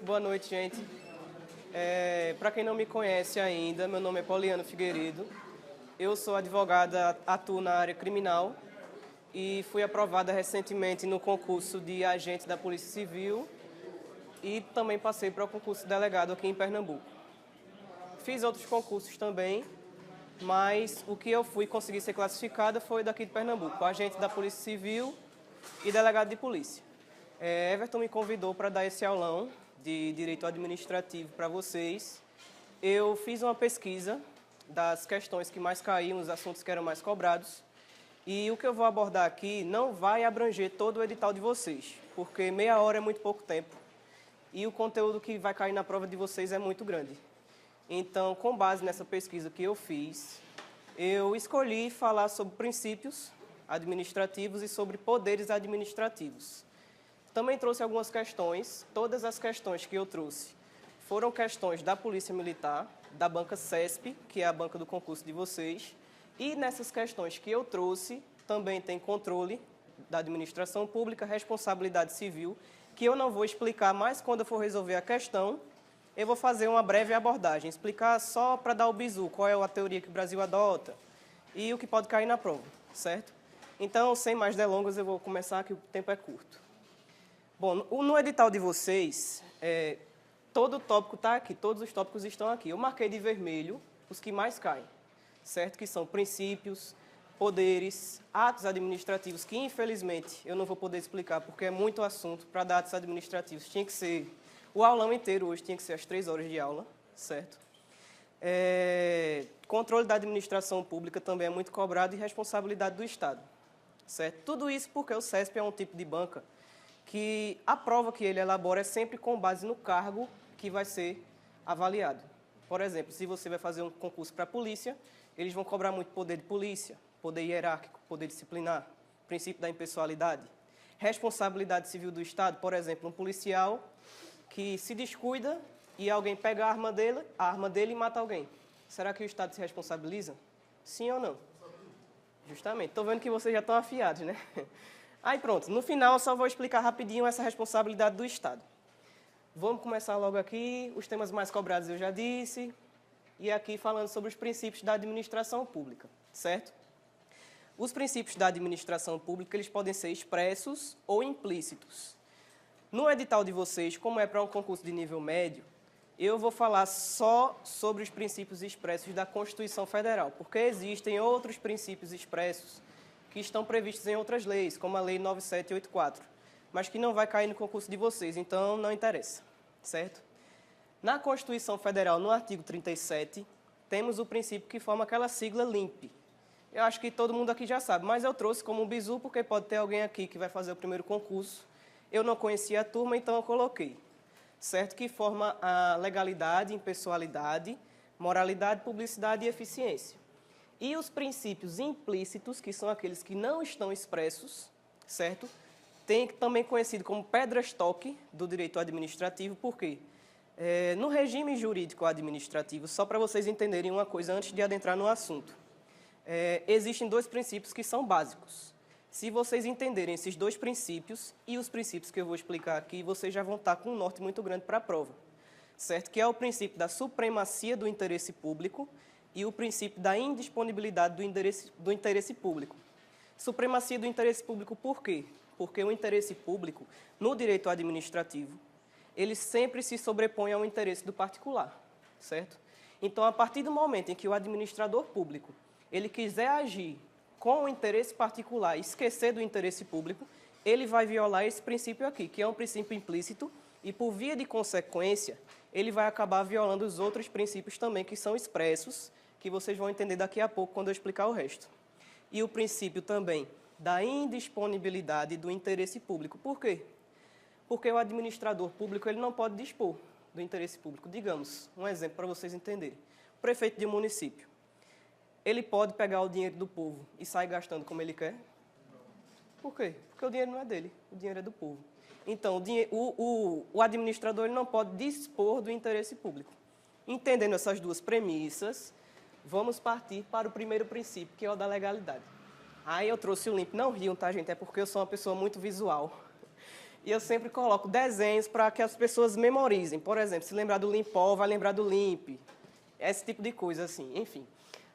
Boa noite, gente. Para quem não me conhece ainda, meu nome é Poliano Figueiredo. Eu sou advogada, atuo na área criminal e fui aprovada recentemente no concurso de agente da Polícia Civil e também passei para o concurso de delegado aqui em Pernambuco. Fiz outros concursos também, mas o que eu consegui ser classificada foi daqui de Pernambuco, agente da Polícia Civil e delegado de polícia. Everton me convidou para dar esse aulão de Direito Administrativo para vocês. Eu fiz uma pesquisa das questões que mais caíam, os assuntos que eram mais cobrados, e o que eu vou abordar aqui não vai abranger todo o edital de vocês, porque meia hora é muito pouco tempo, e o conteúdo que vai cair na prova de vocês é muito grande. Então, com base nessa pesquisa que eu fiz, eu escolhi falar sobre princípios administrativos e sobre poderes administrativos. Também trouxe algumas questões, todas as questões que eu trouxe foram questões da Polícia Militar, da banca CESP, que é a banca do concurso de vocês, e nessas questões que eu trouxe também tem controle da administração pública, responsabilidade civil, que eu não vou explicar mais quando eu for resolver a questão, eu vou fazer uma breve abordagem, explicar só para dar o bizu, qual é a teoria que o Brasil adota e o que pode cair na prova, certo? Então, sem mais delongas, eu vou começar, que o tempo é curto. Bom, no edital de vocês, todo tópico está aqui, todos os tópicos estão aqui. Eu marquei de vermelho os que mais caem, certo? Que são princípios, poderes, atos administrativos, que infelizmente eu não vou poder explicar porque é muito assunto para dar atos administrativos. Tinha que ser o aulão inteiro hoje, tinha que ser as 3 horas de aula, certo? Controle da administração pública também é muito cobrado e responsabilidade do Estado, certo? Tudo isso porque o CESP é um tipo de banca que a prova que ele elabora é sempre com base no cargo que vai ser avaliado. Por exemplo, se você vai fazer um concurso para a polícia, eles vão cobrar muito poder de polícia, poder hierárquico, poder disciplinar, princípio da impessoalidade. Responsabilidade civil do Estado, por exemplo, um policial que se descuida e alguém pega a arma dele e mata alguém. Será que o Estado se responsabiliza? Sim ou não? Justamente. Estou vendo que vocês já estão afiados, né? Aí pronto, no final eu só vou explicar rapidinho essa responsabilidade do Estado. Vamos começar logo aqui, os temas mais cobrados eu já disse, e aqui falando sobre os princípios da administração pública, certo? Os princípios da administração pública, eles podem ser expressos ou implícitos. No edital de vocês, como é para um concurso de nível médio, eu vou falar só sobre os princípios expressos da Constituição Federal, porque existem outros princípios expressos que estão previstos em outras leis, como a Lei 9784, mas que não vai cair no concurso de vocês, então não interessa, certo? Na Constituição Federal, no artigo 37, temos o princípio que forma aquela sigla LIMP. Eu acho que todo mundo aqui já sabe, mas eu trouxe como um bizu, porque pode ter alguém aqui que vai fazer o primeiro concurso. Eu não conhecia a turma, então eu coloquei, certo? Que forma a legalidade, impessoalidade, moralidade, publicidade e eficiência. E os princípios implícitos, que são aqueles que não estão expressos, certo? Tem também conhecido como pedras-toque do direito administrativo, por quê? No regime jurídico administrativo, só para vocês entenderem uma coisa antes de adentrar no assunto, existem 2 princípios que são básicos. Se vocês entenderem esses 2 princípios e os princípios que eu vou explicar aqui, vocês já vão estar com um norte muito grande para a prova, certo? Que é o princípio da supremacia do interesse público e o princípio da indisponibilidade do interesse público. Supremacia do interesse público por quê? Porque o interesse público, no direito administrativo, ele sempre se sobrepõe ao interesse do particular, certo? Então, a partir do momento em que o administrador público ele quiser agir com o interesse particular e esquecer do interesse público, ele vai violar esse princípio aqui, que é um princípio implícito, e por via de consequência, ele vai acabar violando os outros princípios também que são expressos, que vocês vão entender daqui a pouco quando eu explicar o resto. E o princípio também da indisponibilidade do interesse público. Por quê? Porque o administrador público ele não pode dispor do interesse público. Digamos, um exemplo para vocês entenderem. O prefeito de um município, ele pode pegar o dinheiro do povo e sair gastando como ele quer? Por quê? Porque o dinheiro não é dele, o dinheiro é do povo. Então, o administrador ele não pode dispor do interesse público. Entendendo essas 2 premissas, vamos partir para o primeiro princípio, que é o da legalidade. Aí eu trouxe o LIMP. Não riam, tá, gente? É porque eu sou uma pessoa muito visual. E eu sempre coloco desenhos para que as pessoas memorizem. Por exemplo, se lembrar do Limpó, vai lembrar do Limp. Esse tipo de coisa, assim, enfim.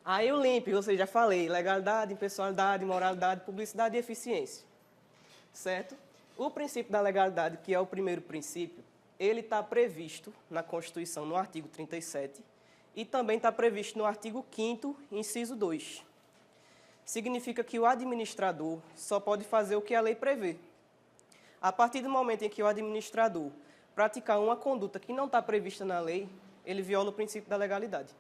Aí o Limp, eu já falei, legalidade, impessoalidade, moralidade, publicidade e eficiência. Certo? O princípio da legalidade, que é o primeiro princípio, ele está previsto na Constituição, no artigo 37, e também está previsto no artigo 5º, inciso 2. Significa que o administrador só pode fazer o que a lei prevê. A partir do momento em que o administrador praticar uma conduta que não está prevista na lei, ele viola o princípio da legalidade,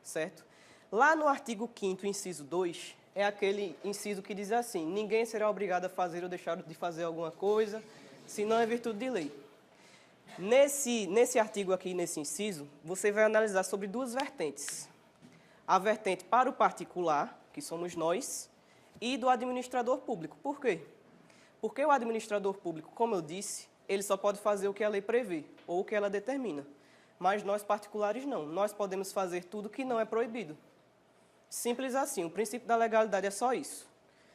certo? Lá no artigo 5º, inciso 2, é aquele inciso que diz assim: ninguém será obrigado a fazer ou deixar de fazer alguma coisa, se não é virtude de lei. Nesse artigo aqui, nesse inciso, você vai analisar sobre duas vertentes. A vertente para o particular, que somos nós, e do administrador público. Por quê? Porque o administrador público, como eu disse, ele só pode fazer o que a lei prevê, ou o que ela determina. Mas nós particulares não. Nós podemos fazer tudo que não é proibido. Simples assim, o princípio da legalidade é só isso.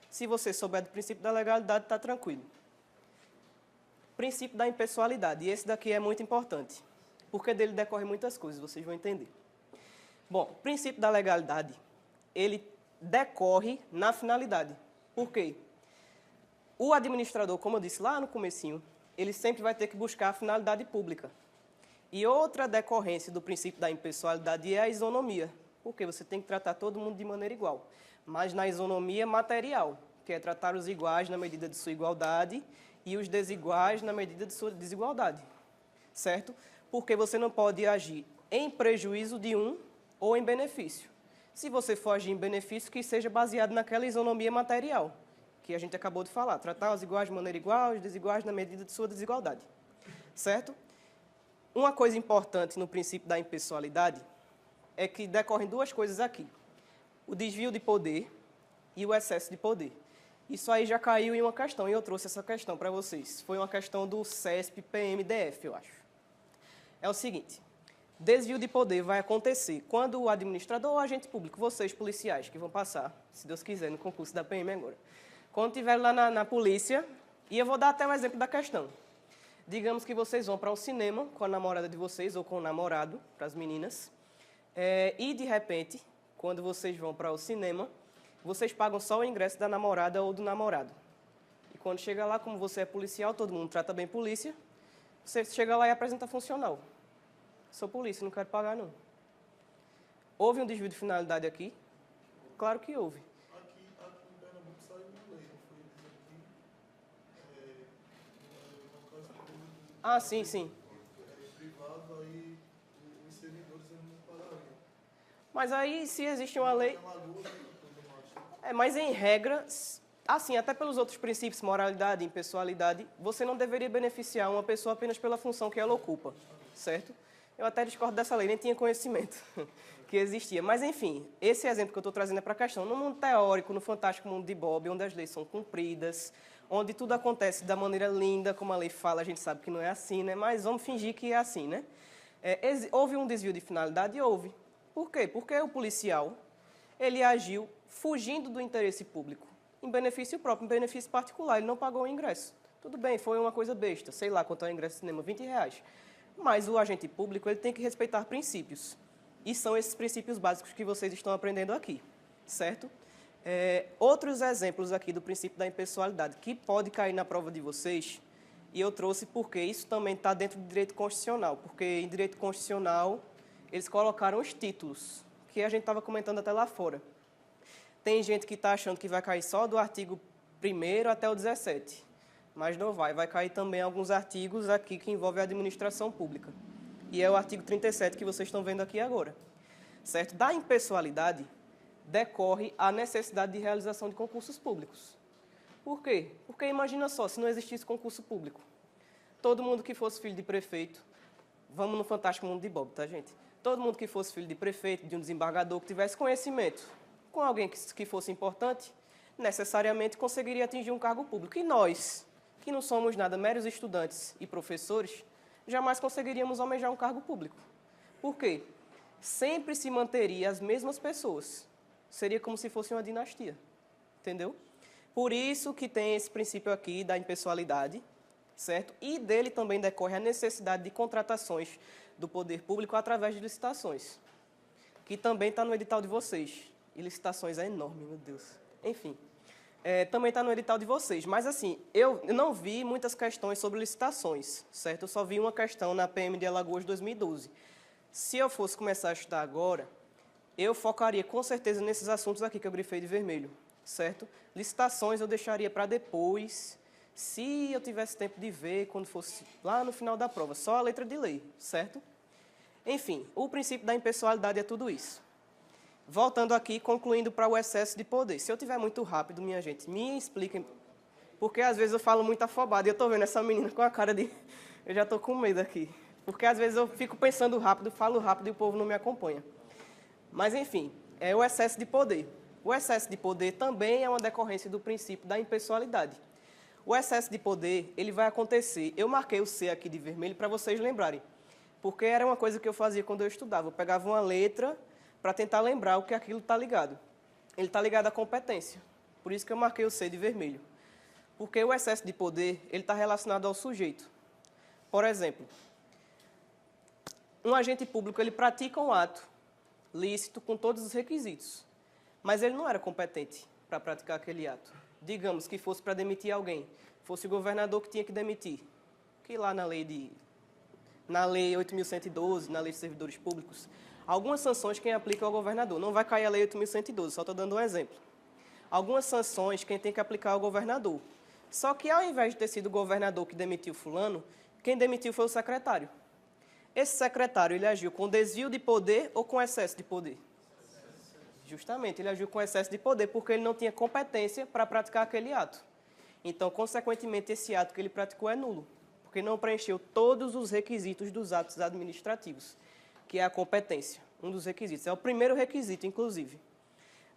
Se você souber do princípio da legalidade, está tranquilo. Princípio da impessoalidade, e esse daqui é muito importante, porque dele decorre muitas coisas, vocês vão entender. Bom, o princípio da legalidade, ele decorre na finalidade. Por quê? O administrador, como eu disse lá no comecinho, ele sempre vai ter que buscar a finalidade pública. E outra decorrência do princípio da impessoalidade é a isonomia, porque você tem que tratar todo mundo de maneira igual, mas na isonomia material, que é tratar os iguais na medida de sua igualdade e os desiguais na medida de sua desigualdade, certo? Porque você não pode agir em prejuízo de um ou em benefício. Se você for agir em benefício, que seja baseado naquela isonomia material, que a gente acabou de falar, tratar os iguais de maneira igual, os desiguais na medida de sua desigualdade, certo? Uma coisa importante no princípio da impessoalidade é que decorrem duas coisas aqui: o desvio de poder e o excesso de poder. Isso aí já caiu em uma questão, e eu trouxe essa questão para vocês. Foi uma questão do CESP-PMDF, eu acho. É o seguinte: desvio de poder vai acontecer quando o administrador ou agente público, vocês policiais, que vão passar, se Deus quiser, no concurso da PM agora, quando estiver lá na polícia, e eu vou dar até um exemplo da questão. Digamos que vocês vão para um cinema com a namorada de vocês, ou com o namorado, para as meninas, e, de repente, quando vocês vão para o cinema, vocês pagam só o ingresso da namorada ou do namorado. E quando chega lá, como você é policial, todo mundo trata bem polícia, você chega lá e apresenta funcional. Sou polícia, não quero pagar, não. Houve um desvio de finalidade aqui? Claro que houve. Aqui em Pernambuco saiu uma lei, não foi aqui, no caso público. Ah, sim, sim. Privado, aí os servidores não pagariam. Mas aí, se existe uma lei... mas em regra, assim, até pelos outros princípios, moralidade, impessoalidade, você não deveria beneficiar uma pessoa apenas pela função que ela ocupa, certo? Eu até discordo dessa lei, nem tinha conhecimento que existia. Mas, enfim, esse exemplo que eu estou trazendo é para a questão. No mundo teórico, no fantástico mundo de Bob, onde as leis são cumpridas, onde tudo acontece da maneira linda, como a lei fala, a gente sabe que não é assim, né? Mas vamos fingir que é assim, né? Houve um desvio de finalidade? Houve. Por quê? Porque o policial, ele agiu fugindo do interesse público, em benefício próprio, em benefício particular. Ele não pagou o ingresso. Tudo bem, foi uma coisa besta, sei lá quanto é o ingresso de cinema, R$20. Mas o agente público, ele tem que respeitar princípios. E são esses princípios básicos que vocês estão aprendendo aqui, certo? Outros exemplos aqui do princípio da impessoalidade, que pode cair na prova de vocês, e eu trouxe porque isso também está dentro do direito constitucional, porque em direito constitucional eles colocaram os títulos, que a gente estava comentando até lá fora. Tem gente que está achando que vai cair só do artigo 1º até o 17, mas não vai. Vai cair também alguns artigos aqui que envolvem a administração pública. E é o artigo 37 que vocês estão vendo aqui agora. Certo? Da impessoalidade decorre a necessidade de realização de concursos públicos. Por quê? Porque imagina só, se não existisse concurso público, todo mundo que fosse filho de prefeito, vamos no fantástico mundo de Bob, tá, gente? Todo mundo que fosse filho de prefeito, de um desembargador, que tivesse conhecimento com alguém que fosse importante, necessariamente conseguiria atingir um cargo público. E nós, que não somos nada, meros estudantes e professores, jamais conseguiríamos almejar um cargo público. Por quê? Sempre se manteria as mesmas pessoas. Seria como se fosse uma dinastia. Entendeu? Por isso que tem esse princípio aqui da impessoalidade, certo? E dele também decorre a necessidade de contratações do poder público através de licitações, que também está no edital de vocês. E licitações é enorme, meu Deus. Enfim, também está no edital de vocês. Mas, assim, eu não vi muitas questões sobre licitações, certo? Eu só vi uma questão na PM de Alagoas 2012. Se eu fosse começar a estudar agora, eu focaria com certeza nesses assuntos aqui que eu grifei de vermelho, certo? Licitações eu deixaria para depois, se eu tivesse tempo de ver quando fosse lá no final da prova, só a letra de lei, certo? Enfim, o princípio da impessoalidade é tudo isso. Voltando aqui, concluindo para o excesso de poder. Se eu tiver muito rápido, minha gente, me expliquem, porque às vezes eu falo muito afobado e eu estou vendo essa menina com a cara de... Eu já estou com medo aqui. Porque às vezes eu fico pensando rápido, falo rápido e o povo não me acompanha. Mas, enfim, é o excesso de poder. O excesso de poder também é uma decorrência do princípio da impessoalidade. O excesso de poder, ele vai acontecer... Eu marquei o C aqui de vermelho para vocês lembrarem, porque era uma coisa que eu fazia quando eu estudava. Eu pegava uma letra para tentar lembrar o que aquilo está ligado. Ele está ligado à competência. Por isso que eu marquei o C de vermelho. Porque o excesso de poder, ele está relacionado ao sujeito. Por exemplo, um agente público, ele pratica um ato lícito com todos os requisitos, mas ele não era competente para praticar aquele ato. Digamos que fosse para demitir alguém, fosse o governador que tinha que demitir, que lá na lei 8.112, na lei de servidores públicos, algumas sanções quem aplica é o governador. Não vai cair a lei 8.112, só estou dando um exemplo. Algumas sanções quem tem que aplicar é o governador. Só que ao invés de ter sido o governador que demitiu fulano, quem demitiu foi o secretário. Esse secretário, ele agiu com desvio de poder ou com excesso de poder? Justamente, ele agiu com excesso de poder porque ele não tinha competência para praticar aquele ato. Então, consequentemente, esse ato que ele praticou é nulo, porque não preencheu todos os requisitos dos atos administrativos, que é a competência, um dos requisitos. É o primeiro requisito, inclusive.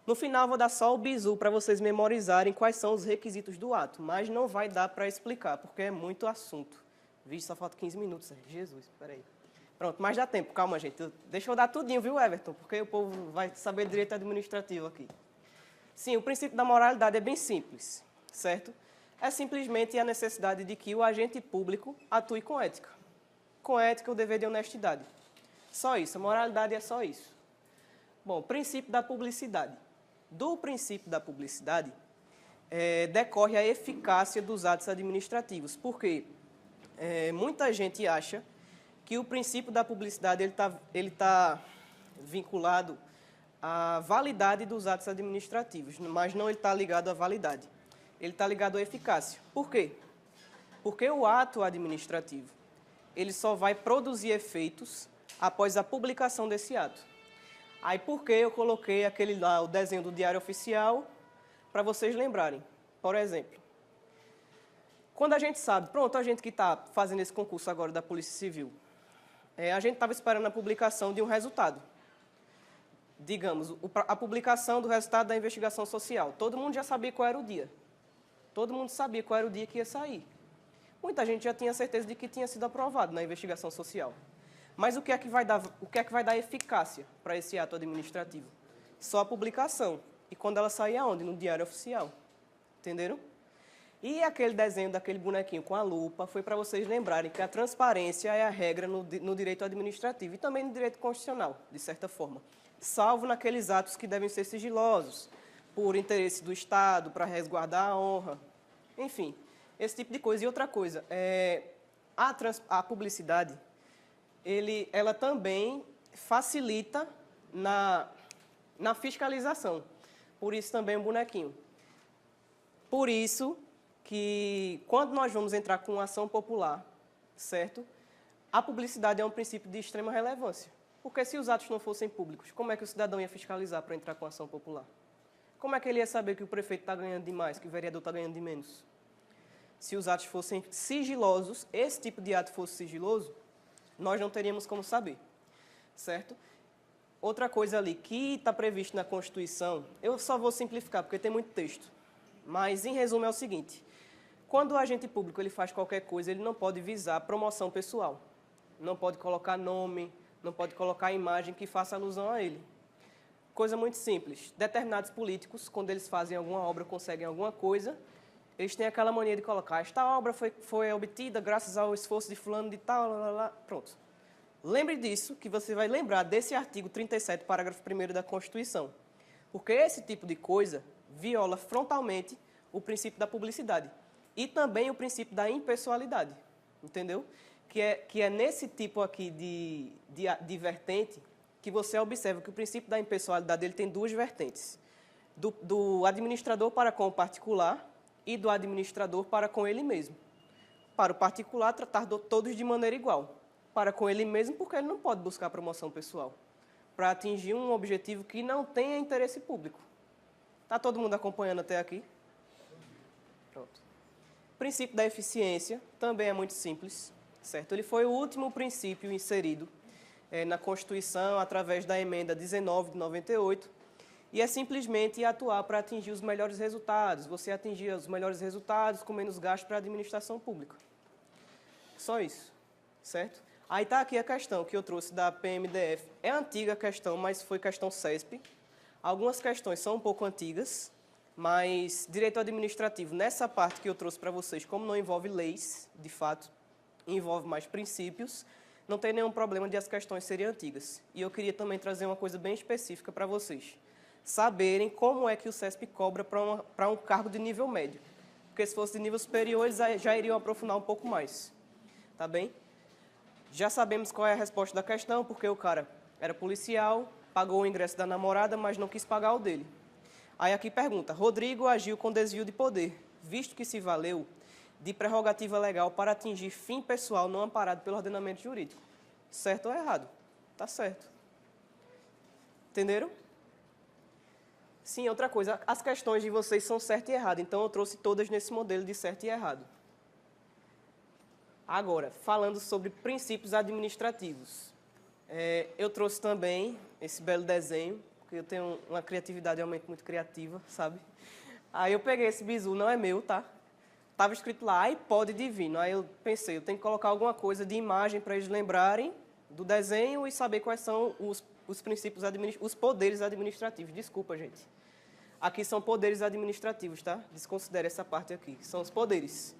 No final, vou dar só o bizu para vocês memorizarem quais são os requisitos do ato, mas não vai dar para explicar, porque é muito assunto. Vixe, só falta 15 minutos. Jesus, peraí. Pronto, mas dá tempo, calma, gente. Deixa eu dar tudinho, viu, Everton? Porque o povo vai saber direito administrativo aqui. Sim, o princípio da moralidade é bem simples, certo? É simplesmente a necessidade de que o agente público atue com ética. Com ética, o dever de honestidade. Só isso, a moralidade é só isso. Bom, princípio da publicidade. Do princípio da publicidade, decorre a eficácia dos atos administrativos, porque muita gente acha que o princípio da publicidade ele tá vinculado à validade dos atos administrativos, mas não ele está ligado à validade. Ele está ligado à eficácia. Por quê? Porque o ato administrativo ele só vai produzir efeitos após a publicação desse ato. Aí por que eu coloquei aquele lá, o desenho do Diário Oficial, para vocês lembrarem. Por exemplo, quando a gente sabe, pronto, a gente que está fazendo esse concurso agora da Polícia Civil, a gente estava esperando a publicação de um resultado. Digamos, a publicação do resultado da investigação social. Todo mundo já sabia qual era o dia. Todo mundo sabia qual era o dia que ia sair. Muita gente já tinha certeza de que tinha sido aprovado na investigação social. Mas o que é que vai dar eficácia para esse ato administrativo? Só a publicação. E quando ela sair aonde? No Diário Oficial. Entenderam? E aquele desenho daquele bonequinho com a lupa foi para vocês lembrarem que a transparência é a regra no direito administrativo e também no direito constitucional, de certa forma. Salvo naqueles atos que devem ser sigilosos, por interesse do Estado, para resguardar a honra. Enfim, esse tipo de coisa. E outra coisa, a publicidade, ela também facilita na fiscalização. Por isso também um bonequinho. Por isso que quando nós vamos entrar com ação popular, certo? A publicidade é um princípio de extrema relevância. Porque se os atos não fossem públicos, como é que o cidadão ia fiscalizar para entrar com ação popular? Como é que ele ia saber que o prefeito está ganhando demais, que o vereador está ganhando de menos? Se os atos fossem sigilosos, esse tipo de ato fosse sigiloso, nós não teríamos como saber, certo? Outra coisa ali que está previsto na Constituição, eu só vou simplificar porque tem muito texto, mas em resumo é o seguinte: quando o agente público ele faz qualquer coisa, ele não pode visar promoção pessoal, não pode colocar nome, não pode colocar imagem que faça alusão a ele. Coisa muito simples, determinados políticos, quando eles fazem alguma obra, conseguem alguma coisa, eles têm aquela mania de colocar, esta obra foi obtida graças ao esforço de fulano de tal, lá, lá, lá. Pronto. Lembre disso, que você vai lembrar desse artigo 37, parágrafo 1º da Constituição. Porque esse tipo de coisa viola frontalmente o princípio da publicidade e também o princípio da impessoalidade, entendeu? Que é nesse tipo aqui de vertente que você observa que o princípio da impessoalidade ele tem duas vertentes. Do administrador para com o particular e do administrador para com ele mesmo. Para o particular, tratar todos de maneira igual. Para com ele mesmo, porque ele não pode buscar promoção pessoal. Para atingir um objetivo que não tenha interesse público. Está todo mundo acompanhando até aqui? Pronto. O princípio da eficiência também é muito simples, certo? Ele foi o último princípio inserido na Constituição através da emenda 19 de 98, e é simplesmente atuar para atingir os melhores resultados. Você atingir os melhores resultados com menos gasto para a administração pública. Só isso, certo? Aí está aqui a questão que eu trouxe da PMDF. É antiga a questão, mas foi questão CESP. Algumas questões são um pouco antigas, mas direito administrativo, nessa parte que eu trouxe para vocês, como não envolve leis, de fato, envolve mais princípios, não tem nenhum problema de as questões serem antigas. E eu queria também trazer uma coisa bem específica para vocês. Saberem como é que o CESP cobra para um cargo de nível médio. Porque se fosse de nível superior, eles já iriam aprofundar um pouco mais. Tá bem? Já sabemos qual é a resposta da questão, porque o cara era policial, pagou o ingresso da namorada, mas não quis pagar o dele. Aí aqui pergunta, Rodrigo agiu com desvio de poder, visto que se valeu de prerrogativa legal para atingir fim pessoal não amparado pelo ordenamento jurídico. Certo ou errado? Tá certo. Entenderam? Sim, outra coisa, as questões de vocês são certo e errado, então eu trouxe todas nesse modelo de certo e errado. Agora, falando sobre princípios administrativos, eu trouxe também esse belo desenho, porque eu tenho uma criatividade realmente muito criativa, sabe? Aí eu peguei esse bizu, não é meu, tá? Estava escrito lá, iPod divino. Aí eu pensei, eu tenho que colocar alguma coisa de imagem para eles lembrarem do desenho e saber quais são os princípios os poderes administrativos. Desculpa, gente. Aqui são poderes administrativos, tá? Desconsidere essa parte aqui, são os poderes.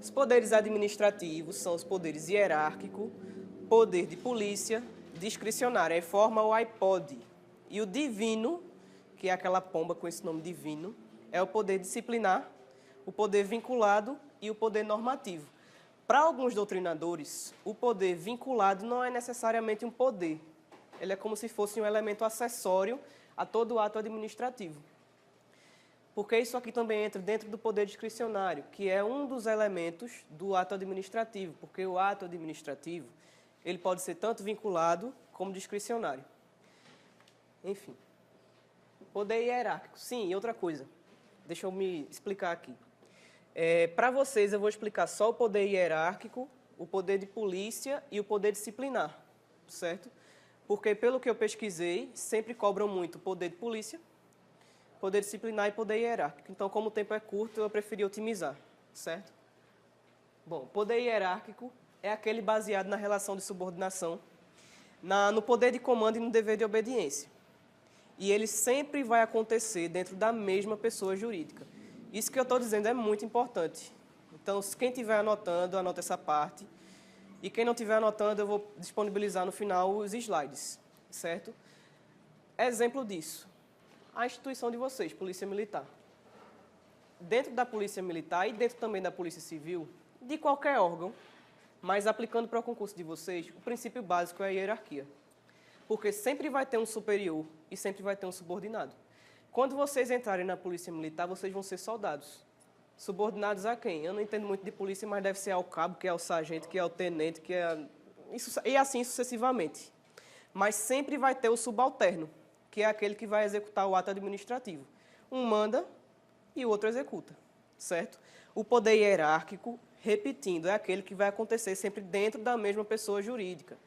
Os poderes administrativos são os poderes hierárquico, poder de polícia, discricionário, aí forma o iPod. E o divino, que é aquela pomba com esse nome divino, é o poder disciplinar, o poder vinculado e o poder normativo. Para alguns doutrinadores, o poder vinculado não é necessariamente um poder. Ele é como se fosse um elemento acessório a todo ato administrativo. Porque isso aqui também entra dentro do poder discricionário, que é um dos elementos do ato administrativo, porque o ato administrativo ele pode ser tanto vinculado como discricionário. Enfim. Poder hierárquico. Sim, e outra coisa. Deixa eu me explicar aqui. Para vocês, eu vou explicar só o poder hierárquico, o poder de polícia e o poder disciplinar, certo? Porque, pelo que eu pesquisei, sempre cobram muito poder de polícia, poder disciplinar e poder hierárquico. Então, como o tempo é curto, eu preferi otimizar, certo? Bom, poder hierárquico é aquele baseado na relação de subordinação, no poder de comando e no dever de obediência. E ele sempre vai acontecer dentro da mesma pessoa jurídica. Isso que eu estou dizendo é muito importante. Então, quem estiver anotando, anota essa parte. E quem não estiver anotando, eu vou disponibilizar no final os slides, certo? Exemplo disso. A instituição de vocês, Polícia Militar. Dentro da Polícia Militar e dentro também da Polícia Civil, de qualquer órgão, mas aplicando para o concurso de vocês, o princípio básico é a hierarquia. Porque sempre vai ter um superior e sempre vai ter um subordinado. Quando vocês entrarem na Polícia Militar, vocês vão ser soldados. Subordinados a quem? Eu não entendo muito de polícia, mas deve ser ao cabo, que é ao sargento, que é ao tenente, que é... E assim sucessivamente. Mas sempre vai ter o subalterno, que é aquele que vai executar o ato administrativo. Um manda e o outro executa, certo? O poder hierárquico, repetindo, é aquele que vai acontecer sempre dentro da mesma pessoa jurídica.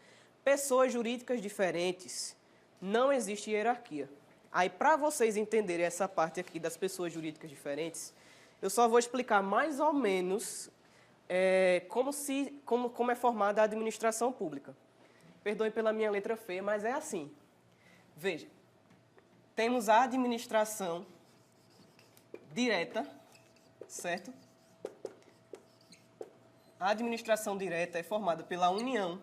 Pessoas jurídicas diferentes, não existe hierarquia. Aí, para vocês entenderem essa parte aqui das pessoas jurídicas diferentes, eu só vou explicar mais ou menos como é formada a administração pública. Perdoem pela minha letra feia, mas é assim. Veja, temos a administração direta, certo? A administração direta é formada pela União,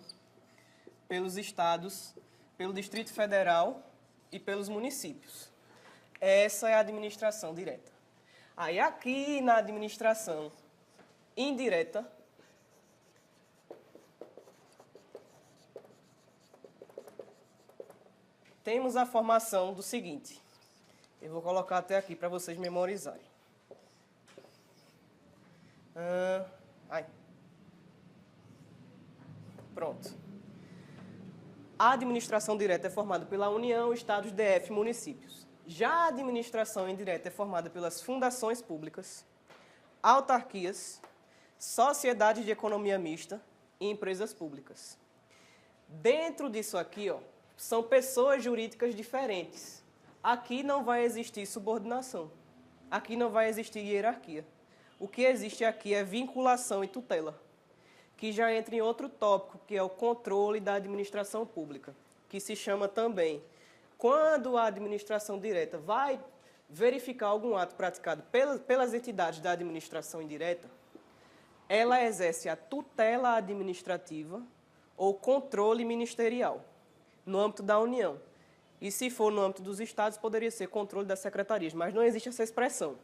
pelos estados, pelo Distrito Federal e pelos municípios. Essa é a administração direta. Aí aqui na administração indireta, temos a formação do seguinte. Eu vou colocar até aqui para vocês memorizarem. Pronto. A administração direta é formada pela União, Estados, DF e municípios. Já a administração indireta é formada pelas fundações públicas, autarquias, sociedades de economia mista e empresas públicas. Dentro disso aqui, ó, são pessoas jurídicas diferentes. Aqui não vai existir subordinação. Aqui não vai existir hierarquia. O que existe aqui é vinculação e tutela, que já entra em outro tópico, que é o controle da administração pública, que se chama também, quando a administração direta vai verificar algum ato praticado pelas entidades da administração indireta, ela exerce a tutela administrativa ou controle ministerial, no âmbito da União. E se for no âmbito dos estados, poderia ser controle das secretarias, mas não existe essa expressão.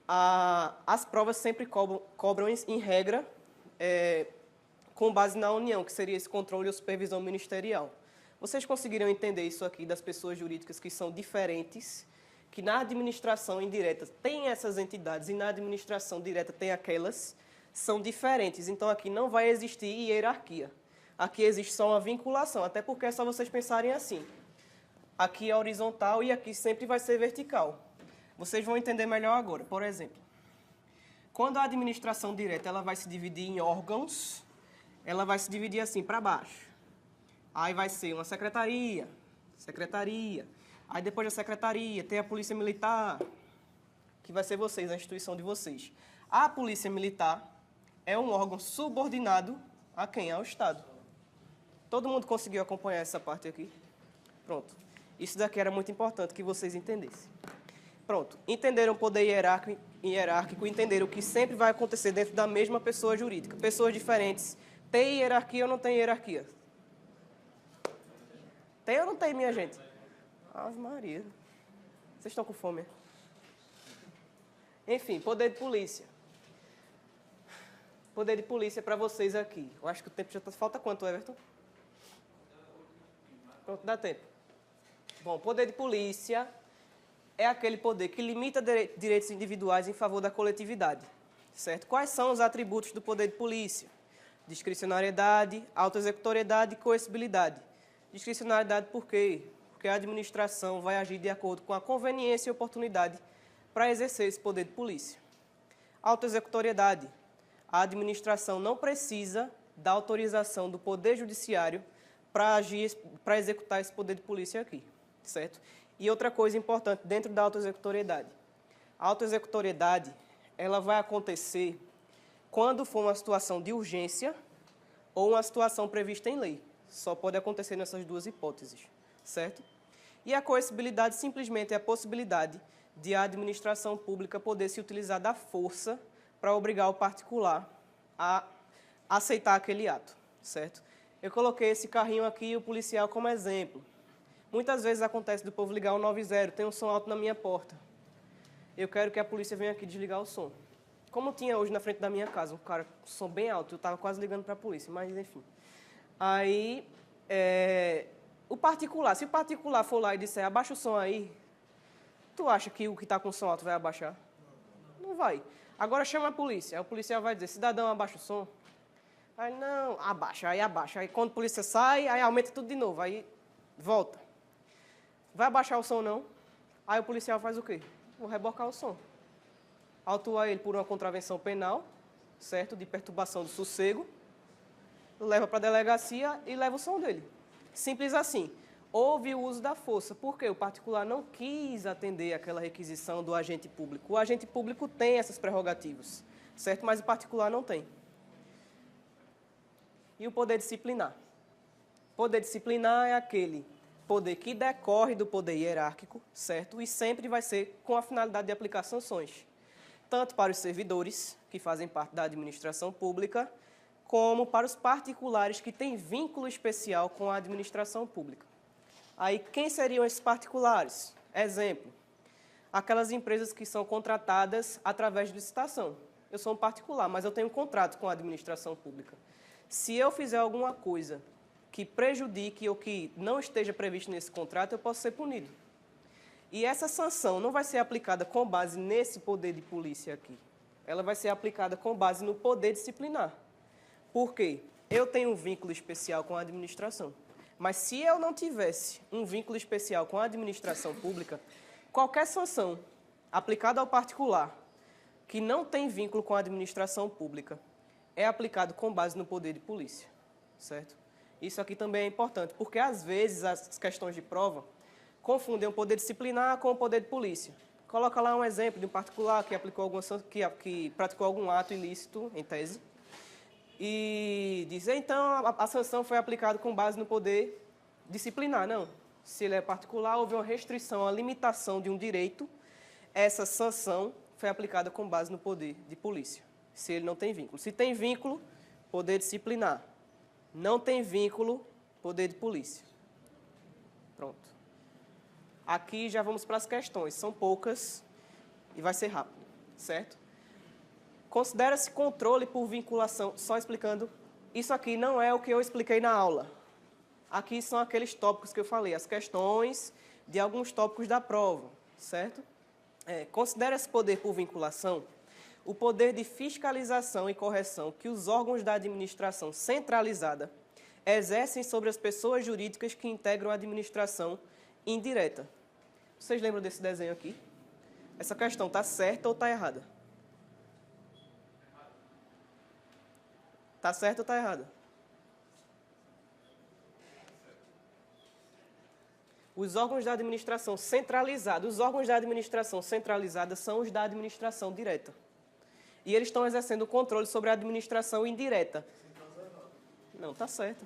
As provas sempre cobram em regra, com base na União, que seria esse controle ou supervisão ministerial. Vocês conseguiram entender isso aqui das pessoas jurídicas que são diferentes, que na administração indireta tem essas entidades e na administração direta tem aquelas, são diferentes. Então aqui não vai existir hierarquia. Aqui existe só uma vinculação, até porque é só vocês pensarem assim. Aqui é horizontal e aqui sempre vai ser vertical. Vocês vão entender melhor agora. Por exemplo, quando a administração direta ela vai se dividir em órgãos, ela vai se dividir assim para baixo. Aí vai ser uma secretaria. Aí depois da secretaria tem a polícia militar, que vai ser vocês, a instituição de vocês. A polícia militar é um órgão subordinado a quem? Ao Estado. Todo mundo conseguiu acompanhar essa parte aqui? Pronto. Isso daqui era muito importante que vocês entendessem. Pronto. Entenderam o poder hierárquico, entenderam que sempre vai acontecer dentro da mesma pessoa jurídica. Pessoas diferentes. Tem hierarquia ou não tem hierarquia? Tem ou não tem, minha gente? Ave Maria. Vocês estão com fome? Enfim, poder de polícia. Poder de polícia para vocês aqui. Eu acho que o tempo já está... Falta quanto, Everton? Pronto, dá tempo. Bom, poder de polícia é aquele poder que limita direitos individuais em favor da coletividade. Certo? Quais são os atributos do poder de polícia? Discricionariedade, autoexecutoriedade e coercibilidade. Discricionariedade por quê? Porque a administração vai agir de acordo com a conveniência e oportunidade para exercer esse poder de polícia. Autoexecutoriedade. A administração não precisa da autorização do Poder Judiciário para executar esse poder de polícia aqui, certo? E outra coisa importante dentro da autoexecutoriedade. A autoexecutoriedade, ela vai acontecer quando for uma situação de urgência ou uma situação prevista em lei. Só pode acontecer nessas duas hipóteses, certo? E a coercibilidade simplesmente é a possibilidade de a administração pública poder se utilizar da força para obrigar o particular a aceitar aquele ato, certo? Eu coloquei esse carrinho aqui e o policial como exemplo. Muitas vezes acontece do povo ligar o 90, tem um som alto na minha porta. Eu quero que a polícia venha aqui desligar o som. Como tinha hoje na frente da minha casa, um cara com som bem alto, eu estava quase ligando para a polícia, mas enfim. Aí, o particular, se o particular for lá e disser, abaixa o som aí, tu acha que o que está com som alto vai abaixar? Não vai. Agora chama a polícia, aí o policial vai dizer, cidadão, abaixa o som. Aí, não, abaixa. Aí quando a polícia sai, aí aumenta tudo de novo, aí volta. Vai abaixar o som, não? Aí o policial faz o quê? Vou rebocar o som. Autua ele por uma contravenção penal, certo? De perturbação do sossego, leva para a delegacia e leva o som dele. Simples assim. Houve o uso da força, porque o particular não quis atender aquela requisição do agente público. O agente público tem essas prerrogativas, certo? Mas o particular não tem. E o poder disciplinar? Poder disciplinar é aquele poder que decorre do poder hierárquico, certo? E sempre vai ser com a finalidade de aplicar sanções. tanto para os servidores, que fazem parte da administração pública, como para os particulares que têm vínculo especial com a administração pública. Aí, quem seriam esses particulares? Exemplo, aquelas empresas que são contratadas através de licitação. Eu sou um particular, mas eu tenho um contrato com a administração pública. Se eu fizer alguma coisa que prejudique ou que não esteja previsto nesse contrato, eu posso ser punido. E essa sanção não vai ser aplicada com base nesse poder de polícia aqui. Ela vai ser aplicada com base no poder disciplinar. Por quê? Eu tenho um vínculo especial com a administração. Mas se eu não tivesse um vínculo especial com a administração pública, qualquer sanção aplicada ao particular que não tem vínculo com a administração pública é aplicado com base no poder de polícia, certo? Isso aqui também é importante, porque às vezes as questões de prova confundem o poder disciplinar com o poder de polícia. Coloca lá um exemplo de um particular que praticou algum ato ilícito, em tese, e diz, então, a sanção foi aplicada com base no poder disciplinar. Não. Se ele é particular, houve uma restrição, uma limitação de um direito, essa sanção foi aplicada com base no poder de polícia, se ele não tem vínculo. Se tem vínculo, poder disciplinar. Não tem vínculo, poder de polícia. Pronto. Aqui já vamos para as questões. São poucas e vai ser rápido, certo? Considera-se controle por vinculação, só explicando, isso aqui não é o que eu expliquei na aula. Aqui são aqueles tópicos que eu falei, as questões de alguns tópicos da prova, certo? Considera-se poder por vinculação o poder de fiscalização e correção que os órgãos da administração centralizada exercem sobre as pessoas jurídicas que integram a administração indireta. Vocês lembram desse desenho aqui? Essa questão está certa ou está errada? Está certo ou está errado? Os órgãos da administração centralizada. Os órgãos da administração centralizada são os da administração direta. E eles estão exercendo o controle sobre a administração indireta. Não, está certo.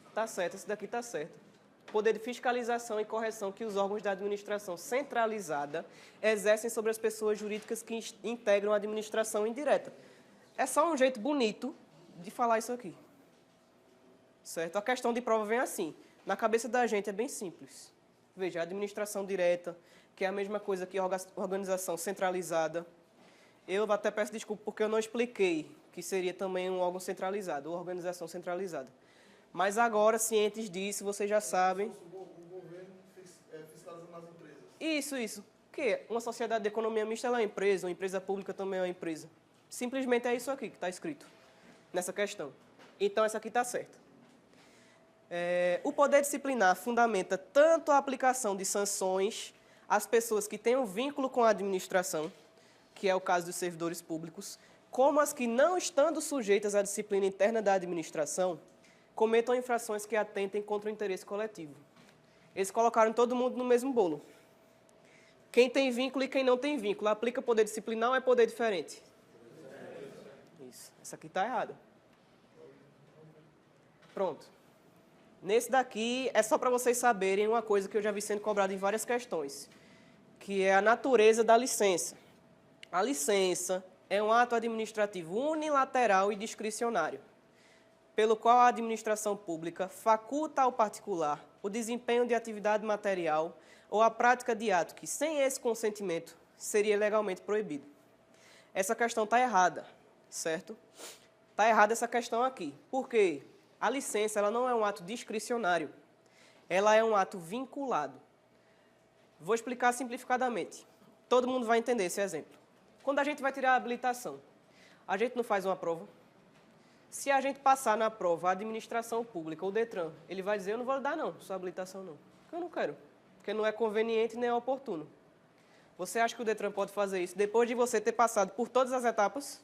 Está certo, esse daqui está certo. Poder de fiscalização e correção que os órgãos da administração centralizada exercem sobre as pessoas jurídicas que integram a administração indireta. É só um jeito bonito de falar isso aqui. Certo? A questão de prova vem assim. Na cabeça da gente é bem simples. Veja, a administração direta, que é a mesma coisa que a organização centralizada. Eu até peço desculpa porque eu não expliquei que seria também um órgão centralizado, ou organização centralizada. Mas agora, cientes disso, vocês já sabem. O governo fiscalizando as empresas. Isso. Que uma sociedade de economia mista ela é uma empresa pública também é uma empresa. Simplesmente é isso aqui que está escrito nessa questão. Então, essa aqui está certa. O poder disciplinar fundamenta tanto a aplicação de sanções às pessoas que têm um vínculo com a administração, que é o caso dos servidores públicos, como as que, não estando sujeitas à disciplina interna da administração, cometam infrações que atentem contra o interesse coletivo. Eles colocaram todo mundo no mesmo bolo. Quem tem vínculo e quem não tem vínculo. Aplica poder disciplinar ou é poder diferente? Isso. Essa aqui está errada. Pronto. Nesse daqui, é só para vocês saberem uma coisa que eu já vi sendo cobrada em várias questões, que é a natureza da licença. A licença é um ato administrativo unilateral e discricionário, pelo qual a administração pública faculta ao particular o desempenho de atividade material ou a prática de ato que, sem esse consentimento, seria legalmente proibido. Essa questão está errada, certo? Está errada essa questão aqui. Por quê? A licença ela não é um ato discricionário, ela é um ato vinculado. Vou explicar simplificadamente. Todo mundo vai entender esse exemplo. Quando a gente vai tirar a habilitação, a gente não faz uma prova. Se a gente passar na prova a administração pública, o DETRAN, ele vai dizer, eu não vou dar não, sua habilitação não. Eu não quero, porque não é conveniente nem é oportuno. Você acha que o DETRAN pode fazer isso depois de você ter passado por todas as etapas?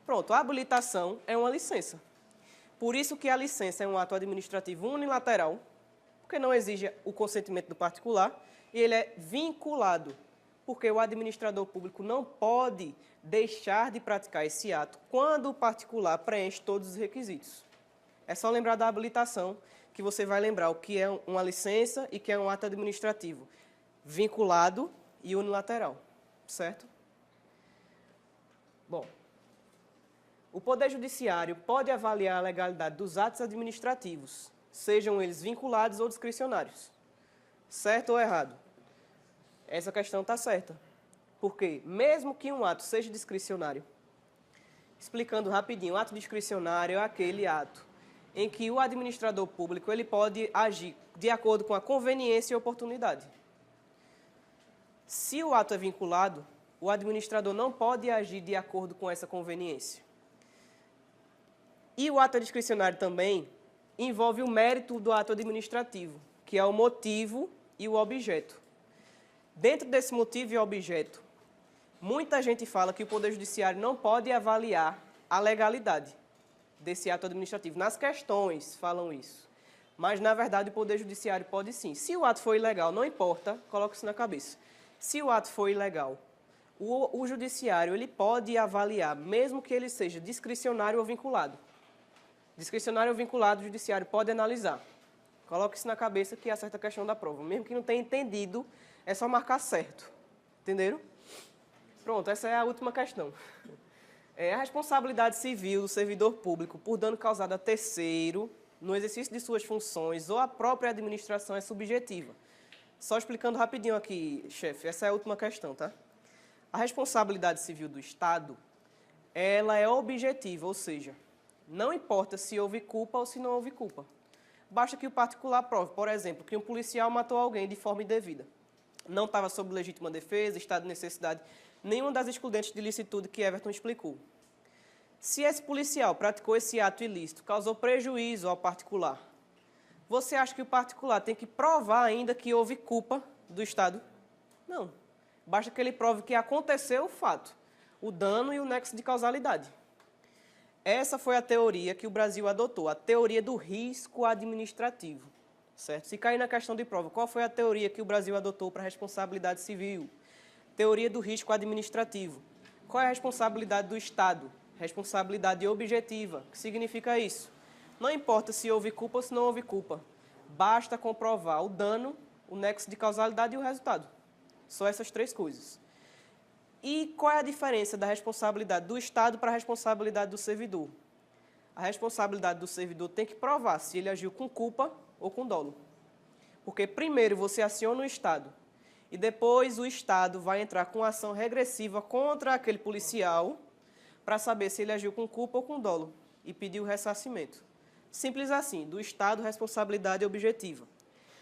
Pronto, a habilitação é uma licença. Por isso que a licença é um ato administrativo unilateral, porque não exige o consentimento do particular, e ele é vinculado, porque o administrador público não pode deixar de praticar esse ato quando o particular preenche todos os requisitos. É só lembrar da habilitação, que você vai lembrar o que é uma licença e que é um ato administrativo vinculado e unilateral, certo? Bom, o Poder Judiciário pode avaliar a legalidade dos atos administrativos, sejam eles vinculados ou discricionários. Certo ou errado? Essa questão está certa. Porque, mesmo que um ato seja discricionário, explicando rapidinho, o ato discricionário é aquele ato em que o administrador público ele pode agir de acordo com a conveniência e oportunidade. Se o ato é vinculado, o administrador não pode agir de acordo com essa conveniência. E o ato discricionário também envolve o mérito do ato administrativo, que é o motivo e o objeto. Dentro desse motivo e objeto, muita gente fala que o Poder Judiciário não pode avaliar a legalidade desse ato administrativo. Nas questões falam isso. Mas, na verdade, o Poder Judiciário pode sim. Se o ato for ilegal, não importa, coloque isso na cabeça. Se o ato for ilegal, o Judiciário ele pode avaliar, mesmo que ele seja discricionário ou vinculado. Discricionário ou vinculado, o Judiciário pode analisar. Coloque isso na cabeça que acerta a questão da prova. Mesmo que não tenha entendido, é só marcar certo. Entenderam? Pronto, essa é a última questão. A responsabilidade civil do servidor público por dano causado a terceiro no exercício de suas funções ou a própria administração é subjetiva. Só explicando rapidinho aqui, chefe, essa é a última questão, tá? A responsabilidade civil do Estado, ela é objetiva, ou seja, não importa se houve culpa ou se não houve culpa. Basta que o particular prove, por exemplo, que um policial matou alguém de forma indevida. Não estava sob legítima defesa, estado de necessidade, nenhuma das excludentes de licitude que Everton explicou. Se esse policial praticou esse ato ilícito, causou prejuízo ao particular, você acha que o particular tem que provar ainda que houve culpa do Estado? Não. Basta que ele prove que aconteceu o fato, o dano e o nexo de causalidade. Essa foi a teoria que o Brasil adotou, a teoria do risco administrativo. Certo? Se cair na questão de prova, qual foi a teoria que o Brasil adotou para a responsabilidade civil? Teoria do risco administrativo. Qual é a responsabilidade do Estado? Responsabilidade objetiva. O que significa isso? Não importa se houve culpa ou se não houve culpa. Basta comprovar o dano, o nexo de causalidade e o resultado. Só essas três coisas. E qual é a diferença da responsabilidade do Estado para a responsabilidade do servidor? A responsabilidade do servidor tem que provar se ele agiu com culpa ou com dolo. Porque primeiro você aciona o Estado e depois o Estado vai entrar com ação regressiva contra aquele policial para saber se ele agiu com culpa ou com dolo e pedir o ressarcimento. Simples assim, do Estado, responsabilidade objetiva.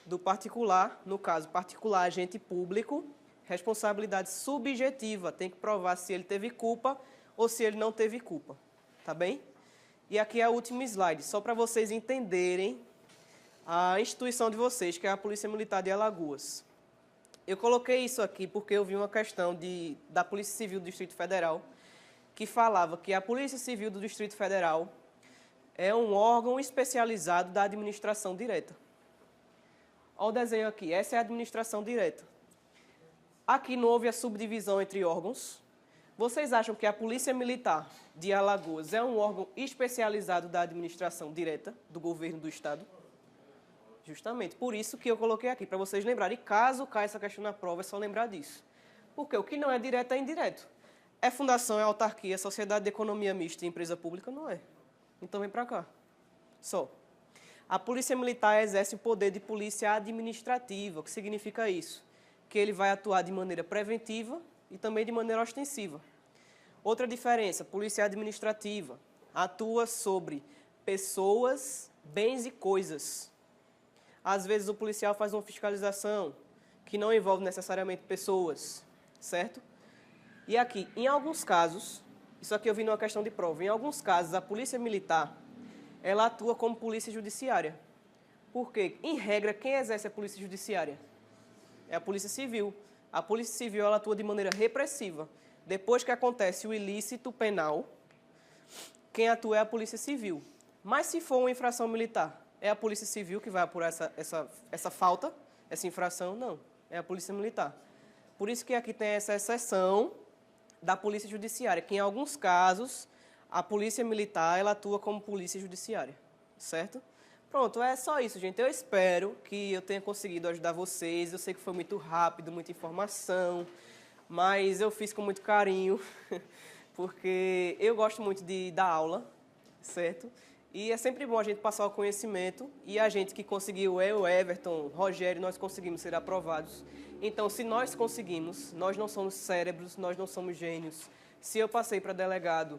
Do particular, no caso, particular agente público, responsabilidade subjetiva, tem que provar se ele teve culpa ou se ele não teve culpa. Tá bem? E aqui é o último slide, só para vocês entenderem a instituição de vocês, que é a Polícia Militar de Alagoas. Eu coloquei isso aqui porque eu vi uma questão da Polícia Civil do Distrito Federal, que falava que a Polícia Civil do Distrito Federal é um órgão especializado da administração direta. Olha o desenho aqui, essa é a administração direta. Aqui não houve a subdivisão entre órgãos. Vocês acham que a Polícia Militar de Alagoas é um órgão especializado da administração direta do governo do Estado? Justamente, por isso que eu coloquei aqui, para vocês lembrarem. E caso caia essa questão na prova, é só lembrar disso. Porque o que não é direto é indireto. É fundação, é autarquia, é sociedade de economia mista e empresa pública? Não é. Então vem para cá. Só. A Polícia Militar exerce o poder de polícia administrativa. O que significa isso? Que ele vai atuar de maneira preventiva e também de maneira ostensiva. Outra diferença, polícia administrativa atua sobre pessoas, bens e coisas. Às vezes o policial faz uma fiscalização que não envolve necessariamente pessoas, certo? E aqui, em alguns casos, isso aqui eu vi numa questão de prova, em alguns casos a polícia militar, ela atua como polícia judiciária. Porque, em regra, quem exerce a polícia judiciária? É a polícia civil. A polícia civil ela atua de maneira repressiva. Depois que acontece o ilícito penal, quem atua é a polícia civil. Mas se for uma infração militar, é a polícia civil que vai apurar essa falta, essa infração? Não, é a polícia militar. Por isso que aqui tem essa exceção da polícia judiciária, que em alguns casos a polícia militar ela atua como polícia judiciária, certo? Pronto, é só isso, gente. Eu espero que eu tenha conseguido ajudar vocês. Eu sei que foi muito rápido, muita informação, mas eu fiz com muito carinho, porque eu gosto muito de dar aula, certo? E é sempre bom a gente passar o conhecimento e a gente que conseguiu, eu, Everton, Rogério, nós conseguimos ser aprovados. Então, se nós conseguimos, nós não somos cérebros, nós não somos gênios. Se eu passei para delegado,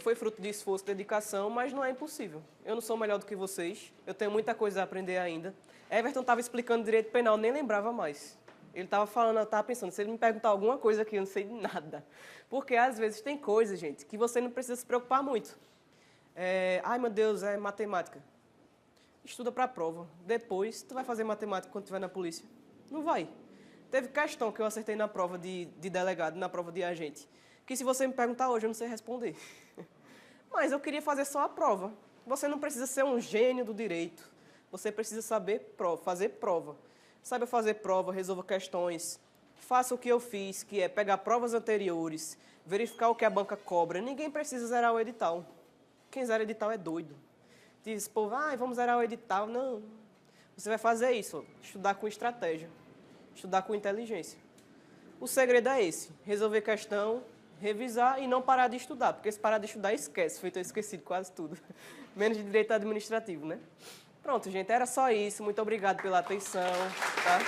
foi fruto de esforço, dedicação, mas não é impossível. Eu não sou melhor do que vocês, eu tenho muita coisa a aprender ainda. Everton estava explicando direito penal, nem lembrava mais. Ele estava falando, eu estava pensando, se ele me perguntar alguma coisa aqui, eu não sei de nada. Porque, às vezes, tem coisas, gente, que você não precisa se preocupar muito. Ai, meu Deus, é matemática. Estuda para a prova. Depois, tu vai fazer matemática quando estiver na polícia? Não vai. Teve questão que eu acertei na prova de delegado, na prova de agente, que se você me perguntar hoje, eu não sei responder. Mas eu queria fazer só a prova. Você não precisa ser um gênio do direito. Você precisa saber fazer prova. Saiba fazer prova, resolva questões. Faça o que eu fiz, que é pegar provas anteriores, verificar o que a banca cobra. Ninguém precisa zerar o edital. Quem zera edital é doido. Diz, povo, vamos zerar o edital. Não. Você vai fazer isso, estudar com estratégia, estudar com inteligência. O segredo é esse, resolver questão, revisar e não parar de estudar, porque se parar de estudar, esquece, foi ter esquecido quase tudo. Menos de direito administrativo, né? Pronto, gente, era só isso. Muito obrigado pela atenção. Tá?